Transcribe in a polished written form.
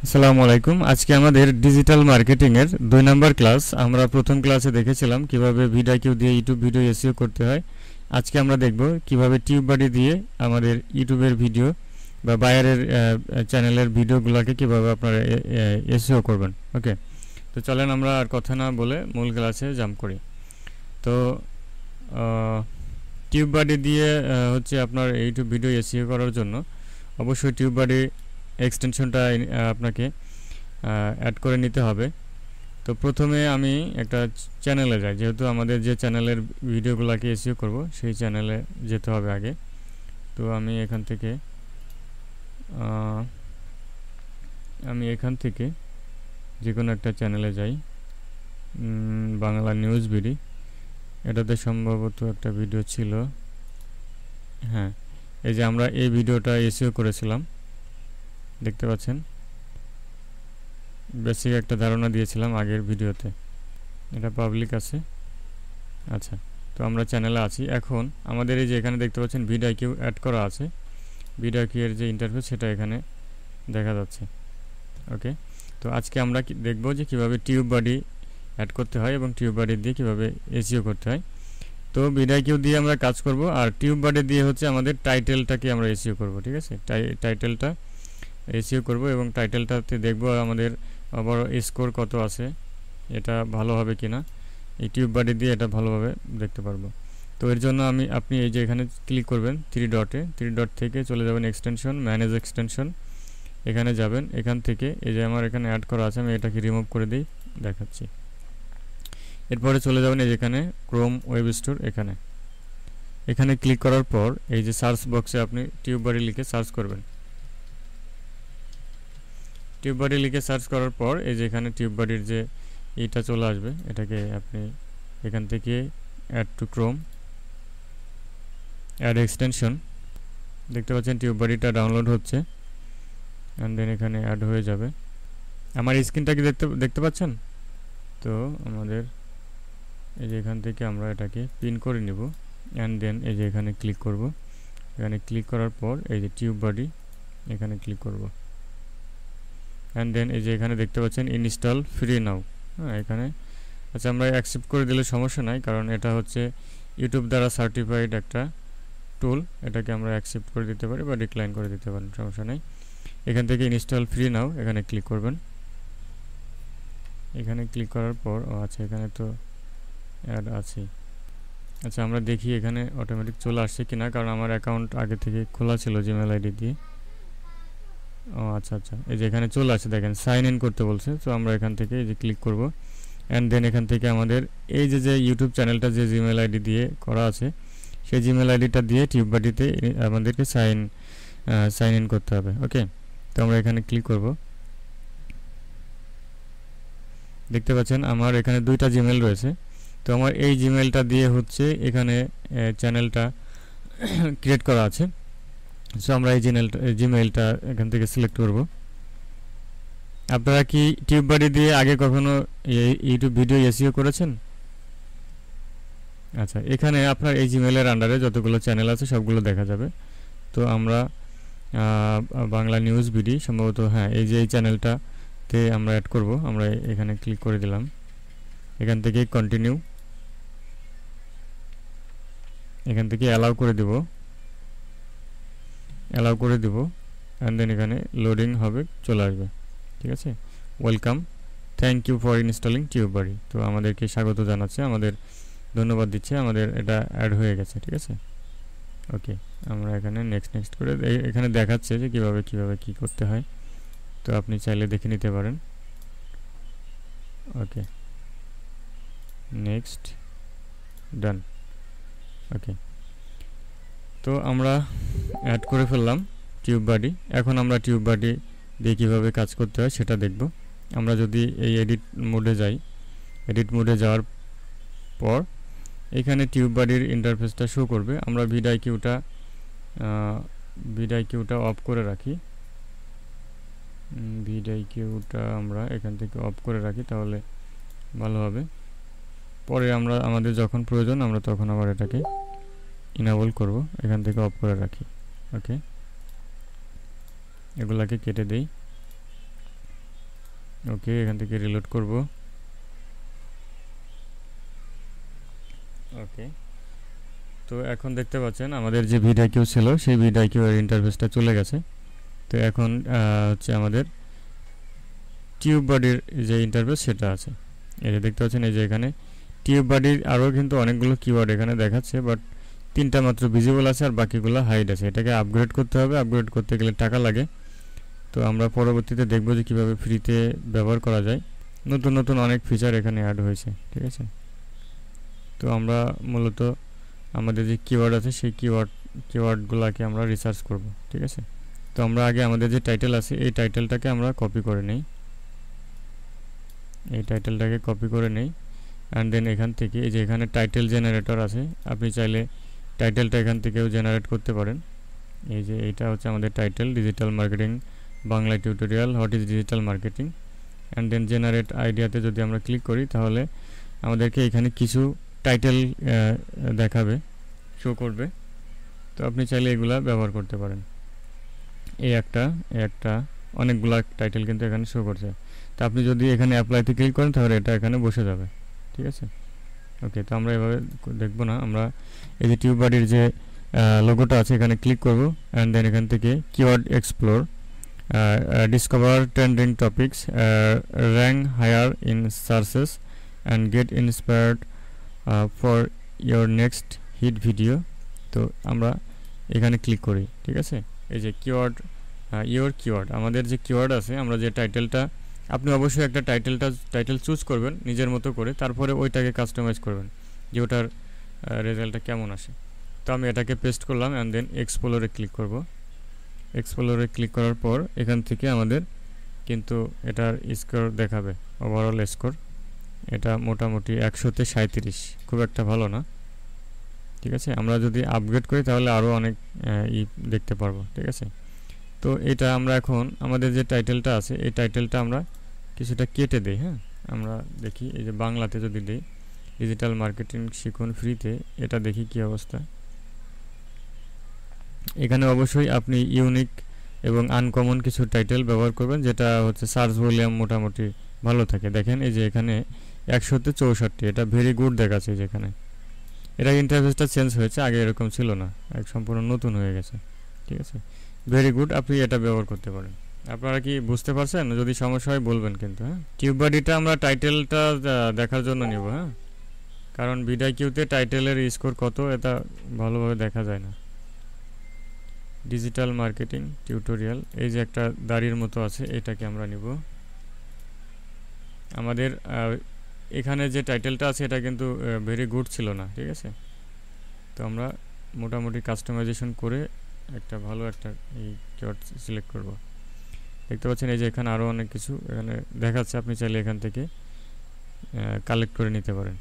আসসালামু আলাইকুম। আজকে আমাদের ডিজিটাল মার্কেটিং এর 2 নাম্বার ক্লাস। আমরা প্রথম ক্লাসে দেখেছিলাম কিভাবে ভিডিও দিয়ে ইউটিউব ভিডিও এসইও করতে হয়। আজকে আমরা দেখব কিভাবে টিউববাডি দিয়ে আমাদের ইউটিউবের ভিডিও বা বায়ারের চ্যানেলের ভিডিওগুলোকে কিভাবে আপনারা এসইও করবেন। ওকে, তো চলেন আমরা আর কথা না বলে মূল ক্লাসে জাম্প করি। তো টিউববাডি দিয়ে হচ্ছে আপনার ইউটিউব ভিডিও এসইও করার জন্য অবশ্যই টিউববাডি এক্সটেনশনটা আপনাকে অ্যাড করে নিতে হবে। তো প্রথমে আমি একটা চ্যানেলে যাই, যেহেতু আমাদের যে চ্যানেলের ভিডিওগুলোকে এসইও করব সেই চ্যানেলে যেতে হবে আগে। তো আমি এখান থেকে যে কোনো একটা চ্যানেলে যাই, বাংলা নিউজ বিডি। এটাতে সম্ভবত একটা ভিডিও ছিল, হ্যাঁ, এই যে আমরা এই ভিডিওটা এসইও করেছিলাম, দেখতে পাচ্ছেন। বেসিক একটা ধারণা দিয়েছিলাম আগের ভিডিওতে, এটা পাবলিক আছে। আচ্ছা, তো আমরা চ্যানেলে আছি। এখন আমাদের এই যে এখানে দেখতে পাচ্ছেন ভিডিও অ্যাড করা আছে, ভিডিও এর যে ইন্টারফেস সেটা এখানে দেখা যাচ্ছে। ওকে, তো আজকে আমরা দেখব যে কিভাবে টিউববাডি অ্যাড করতে হয় এবং টিউববাডি দিয়ে কিভাবে এসইও করতে হয়। তো ভিডিও দিয়ে আমরা কাজ করব, আর টিউববাডি দিয়ে হচ্ছে আমাদের টাইটেলটাকে আমরা এসইও করব। ঠিক আছে, টাইটেলটা এসইও করব এবং টাইটেলটাতে দেখব আমাদের আবার স্কোর কত আছে, এটা ভালো হবে কিনা। এই টিউববাডি দিয়ে এটা ভালোভাবে দেখতে পারবো। তো এর জন্য আপনি এই যে এখানে ক্লিক করবেন থ্রি ডট থেকে চলে যাবেন এক্সটেনশন, ম্যানেজ এক্সটেনশন, এখানে যাবেন। এখান থেকে এই যে আমার এখানে অ্যাড করা আছে, আমি এটাকে রিমুভ করে দিই, দেখাচ্ছি। এরপরে চলে যাবেন এই যেখানে ক্রোম ওয়েব স্টোর, এখানে ক্লিক করার পর এই যে সার্চ বক্সে আপনি টিউববাডি লিখে সার্চ করবেন। টিউববাডি লিখে সার্চ করার পর এই যে এখানে টিউববাডির যে এইটা চলে আসবে, এটাকে আপনি এখান থেকে add to Chrome, add extension, দেখতে পাচ্ছেন টিউববাডিটা ডাউনলোড হচ্ছে অ্যান্ড দেন এখানে অ্যাড হয়ে যাবে। আমার স্ক্রিনটা কি দেখতে পাচ্ছেন? তো আমাদের এই যে এখান থেকে আমরা এটাকে পিন করে নিব অ্যান্ড দেন এই যে এখানে ক্লিক করব। এখানে ক্লিক করার পর এই যে টিউববাডি এখানে ক্লিক করব অ্যান্ড দেন এই যে এখানে দেখতে পাচ্ছেন ইনস্টল ফ্রি নাও। হ্যাঁ, এখানে আচ্ছা, আমরা অ্যাকসেপ্ট করে দিলে সমস্যা নাই, কারণ এটা হচ্ছে ইউটিউব দ্বারা সার্টিফাইড একটা টুল। এটাকে আমরা অ্যাকসেপ্ট করে দিতে পারি বা ডিক্লাইন করে দিতে পারি, সমস্যা নেই। এখান থেকে ইনস্টল ফ্রি নাও এখানে ক্লিক করবেন। এখানে ক্লিক করার পর আচ্ছা, এখানে তো অ্যাড আছে। আচ্ছা, আমরা দেখি এখানে অটোমেটিক চলে আসছে কিনা, কারণ আমার অ্যাকাউন্ট আগে থেকে খোলা ছিল জিমেল আইডি দিয়ে। আচ্ছা, এই যে এখানে চলে আসছে, দেখেন সাইন ইন করতে বলছে। তো আমরা এখান থেকে এই যে ক্লিক করব অ্যান্ড দেন এখান থেকে আমাদের এই যে ইউটিউব চ্যানেলটা যে জিমেল আইডি দিয়ে করা আছে সেই জিমেল আইডিটা দিয়ে টিউববাডিতে আমাদেরকে সাইন ইন করতে হবে। ওকে, তো আমরা এখানে ক্লিক করব। দেখতে পাচ্ছেন আমার এখানে দুইটা জিমেল রয়েছে। তো আমার এই জিমেলটা দিয়ে হচ্ছে এখানে চ্যানেলটা ক্রিয়েট করা আছে। সো আমরা এই জিমেলটা এখান থেকে সিলেক্ট করব। আপনারা কি টিউববাডি দিয়ে আগে কখনো ইউটিউব ভিডিও এসইও করেছেন? আচ্ছা, এখানে আপনার এই জিমেলের আন্ডারে যতগুলো চ্যানেল আছে সবগুলো দেখা যাবে। তো আমরা বাংলা নিউজ বিডি সম্ভবত, হ্যাঁ, এই যে এই চ্যানেলটাতে আমরা অ্যাড করব। আমরা এখানে ক্লিক করে দিলাম, এখান থেকে কন্টিনিউ, এখান থেকে অ্যালাউ করে দেব অ্যান্ড দেন এখানে লোডিং হবে, চলে আসবে। ঠিক আছে, welcome, thank you for installing TubeBuddy. তো আমাদেরকে স্বাগত জানাচ্ছে, আমাদের ধন্যবাদ দিচ্ছে, আমাদের এটা অ্যাড হয়ে গেছে। ঠিক আছে, ওকে, আমরা এখানে নেক্সট করে এখানে দেখাচ্ছে যে কিভাবে কি করতে হয়। তো আপনি চাইলে দেখে নিতে পারেন। ওকে, নেক্সট, ডান। ওকে, তো আমরা অ্যাড করে ফেললাম টিউববাডি। এখন আমরা টিউববাডি দিয়ে কীভাবে কাজ করতে হয় সেটা দেখব। আমরা যদি এই এডিট মোডে যাই, এডিট মোডে যাওয়ার পর এখানে টিউববাডির ইন্টারফেসটা শো করবে। আমরা ভিডিওটা অফ করে রাখি, ভিডিওটা আমরা এখান থেকে অফ করে রাখি, তাহলে ভালো হবে। পরে আমাদের যখন প্রয়োজন আমরা তখন আবার এটাকে ইনেবল করব, এখান থেকে অফ করে রাখি। ওকে, এগুলাকে কেটে দেই। ওকে, এখান থেকে রিলোড করব। ওকে, তো এখন দেখতে পাচ্ছেন আমাদের যে ভিডিও ছিল সেই ভিডিও এর ইন্টারফেসটা চলে গেছে। তো এখন হচ্ছে আমাদের টিউব বডির যে ইন্টারফেস সেটা আছে। এই যে দেখতে পাচ্ছেন, এই যে এখানে টিউব বডির আরও কিন্তু অনেকগুলো কিওয়ার্ড এখানে দেখাচ্ছে, বাট 3টা মাত্র ভিজিবল আছে আর বাকিগুলো হাইড আছে। এটাকে আপগ্রেড করতে হবে, আপগ্রেড করতে গেলে টাকা লাগে। তো আমরা পরবর্তীতে দেখব যে কীভাবে ফ্রিতে ব্যবহার করা যায়। নতুন নতুন অনেক ফিচার এখানে অ্যাড হয়েছে, ঠিক আছে। তো আমরা মূলত আমাদের যে কিওয়ার্ড আছে সেই কিওয়ার্ডগুলোকে আমরা রিসার্চ করব, ঠিক আছে। তো আমরা আগে আমাদের যে টাইটেল আছে এই টাইটেলটাকে আমরা কপি করে নেই, এই টাইটেলটাকে কপি করে নেই। অ্যান্ড দেন এখান থেকে এই যে এখানে টাইটেল জেনারেটর আছে, আপনি চাইলে টাইটেলটা এখান থেকেও জেনারেট করতে পারেন। এই যে এইটা হচ্ছে আমাদের title, digital marketing Bangla tutorial, what is digital marketing. And then generate আইডিয়াতে যদি আমরা ক্লিক করি তাহলে আমাদেরকে এখানে কিছু টাইটেল দেখাবে, শো করবে। তো আপনি চাইলে এগুলা ব্যবহার করতে পারেন। এই একটা অনেকগুলা টাইটেল কিন্তু এখানে শো করছে। তো আপনি যদি এখানে অ্যাপ্লাইতে ক্লিক করেন তাহলে এটা এখানে বসে যাবে, ঠিক আছে। ওকে, তো আমরা এভাবে দেখব না, আমরা এই যে টিউব বডির যে লোগোটা আছে এখানে ক্লিক করব। অ্যান্ড দেন এখান থেকে keyword explore, discover trending topics, rank higher in searches and get inspired for your next hit video. তো আমরা এখানে ক্লিক করি, ঠিক আছে। এই যে কিওয়ার্ড, ইয়োর কিওয়ার্ড, আমাদের যে কিওয়ার্ড আছে, আমরা যে টাইটেলটা, আপনি অবশ্যই একটা টাইটেল চুজ করবেন নিজের মতো করে, তারপরে ওইটাকে কাস্টমাইজ করবেন যে ওটার রেজাল্টটা কেমন আসে। তো আমি এটাকে পেস্ট করলাম অ্যান্ড দেন এক্সপ্লোরে ক্লিক করব। এক্সপ্লোরে ক্লিক করার পর এখান থেকে আমাদের কিন্তু এটার স্কোর দেখাবে, ওভারঅল স্কোর। এটা মোটামুটি 100-তে 37, খুব একটা ভালো না, ঠিক আছে। আমরা যদি আপগ্রেড করি তাহলে আরও অনেক দেখতে পারবো, ঠিক আছে। তো এটা আমরা এখন আমাদের যে টাইটেলটা আছে এই টাইটেলটা আমরা কিছুটা কেটে দিই। হ্যাঁ, আমরা দেখি এই যে বাংলাতে যদি দিই ডিজিটাল মার্কেটিং শিখুন ফ্রিতে, এটা দেখি কি অবস্থা। এখানে অবশ্যই আপনি ইউনিক এবং আনকমন কিছু টাইটেল ব্যবহার করবেন, যেটা হচ্ছে সার্চ ভলিউম মোটামুটি ভালো থাকে। দেখেন এই যে এখানে 100-তে 64, এটা ভেরি গুড দেখাচ্ছে। যেখানে এটা ইন্টারফেসটা চেঞ্জ হয়েছে, আগে এরকম ছিল না, সম্পূর্ণ নতুন হয়ে গেছে, ঠিক আছে। ভেরি গুড, আপনি এটা ব্যবহার করতে পারেন। আপনারা কি বুঝতে পারছেন? যদি সমস্যা হয় বলবেন কিন্তু। হ্যাঁ, টিউব বডিটা আমরা টাইটেলটা দেখার জন্য নিব। হ্যাঁ, কারণ ভিডিওতে টাইটেলের স্কোর কত এটা ভালোভাবে দেখা যায় না। ডিজিটাল মার্কেটিং টিউটোরিয়াল, এই যে একটা দাড়ির মতো আছে, এটাকে আমরা নিব। আমাদের এখানে যে টাইটেলটা আছে এটা কিন্তু ভেরি গুড ছিল না, ঠিক আছে। তো আমরা মোটামুটি কাস্টমাইজেশন করে একটা ভালো একটা এই কিওয়ার্ড সিলেক্ট করব। দেখতে পাচ্ছেন এই যে এখানে আরও অনেক কিছু এখানে দেখাচ্ছে, আপনি চাইলে এখান থেকে কালেক্ট করে নিতে পারেন।